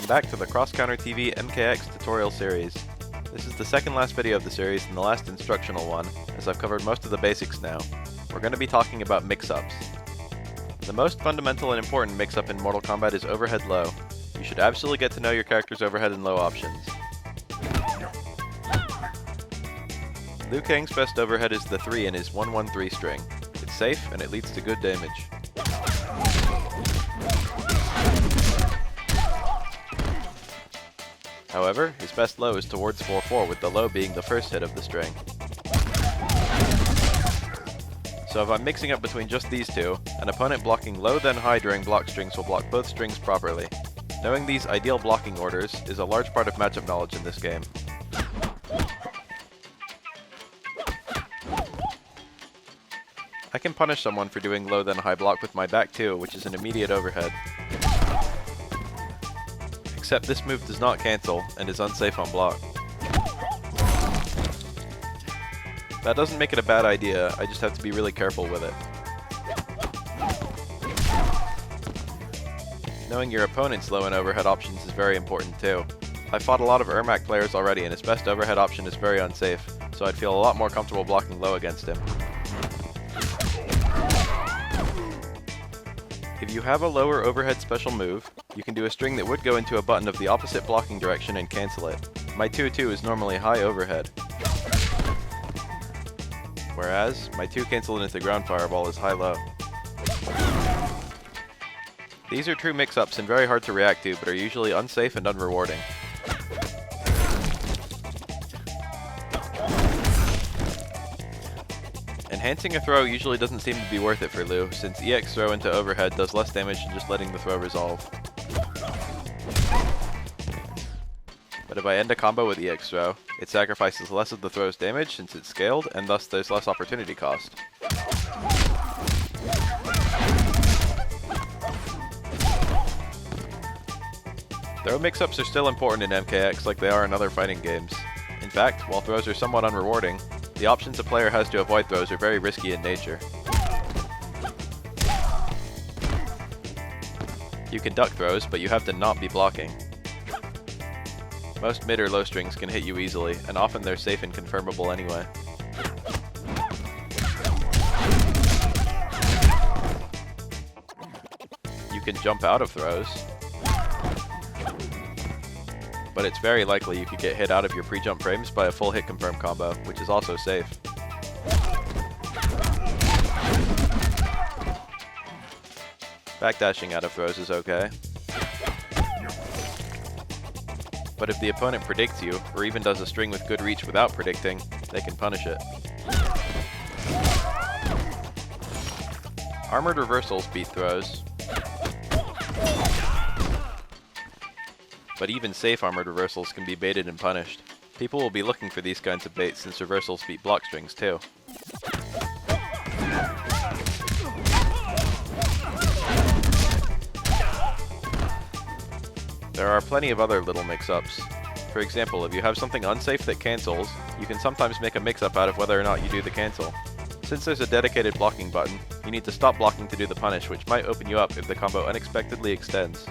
Welcome back to the Cross Counter TV MKX tutorial series. This is the second last video of the series and the last instructional one, as I've covered most of the basics now. We're going to be talking about mix-ups. The most fundamental and important mix-up in Mortal Kombat is overhead low. You should absolutely get to know your character's overhead and low options. Liu Kang's best overhead is the 3 in his 1-1-3 string. It's safe and it leads to good damage. However, his best low is towards 4-4, with the low being the first hit of the string. So if I'm mixing up between just these two, an opponent blocking low then high during block strings will block both strings properly. Knowing these ideal blocking orders is a large part of matchup knowledge in this game. I can punish someone for doing low then high block with my back 2, which is an immediate overhead. Except this move does not cancel and is unsafe on block. That doesn't make it a bad idea, I just have to be really careful with it. Knowing your opponent's low and overhead options is very important too. I've fought a lot of Ermac players already and his best overhead option is very unsafe, so I'd feel a lot more comfortable blocking low against him. If you have a lower overhead special move, you can do a string that would go into a button of the opposite blocking direction and cancel it. My 2-2 is normally high overhead, whereas my 2 cancel into ground fireball is high-low. These are true mix-ups and very hard to react to, but are usually unsafe and unrewarding. Enhancing a throw usually doesn't seem to be worth it for Liu, since EX throw into overhead does less damage than just letting the throw resolve. But if I end a combo with EX throw, it sacrifices less of the throw's damage since it's scaled, and thus there's less opportunity cost. Throw mix-ups are still important in MKX like they are in other fighting games. In fact, while throws are somewhat unrewarding, the options a player has to avoid throws are very risky in nature. You can duck throws, but you have to not be blocking. Most mid or low strings can hit you easily, and often they're safe and confirmable anyway. You can jump out of throws, but it's very likely you could get hit out of your pre-jump frames by a full hit confirm combo, which is also safe. Backdashing out of throws is okay. But if the opponent predicts you, or even does a string with good reach without predicting, they can punish it. Armored reversals beat throws, but even safe armored reversals can be baited and punished. People will be looking for these kinds of baits since reversals beat block strings too. There are plenty of other little mix-ups. For example, if you have something unsafe that cancels, you can sometimes make a mix-up out of whether or not you do the cancel. Since there's a dedicated blocking button, you need to stop blocking to do the punish, which might open you up if the combo unexpectedly extends.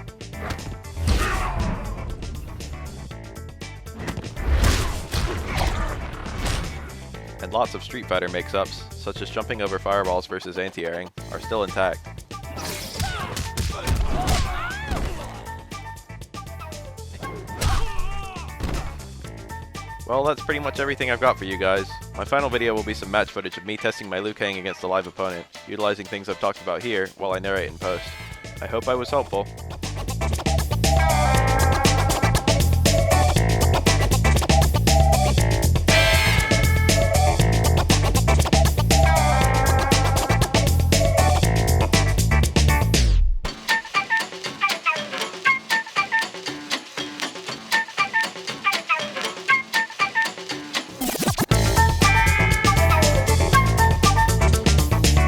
And lots of Street Fighter mix-ups, such as jumping over fireballs versus anti-airing, are still intact. Well, that's pretty much everything I've got for you guys. My final video will be some match footage of me testing my Liu Kang against a live opponent, utilizing things I've talked about here while I narrate in post. I hope I was helpful.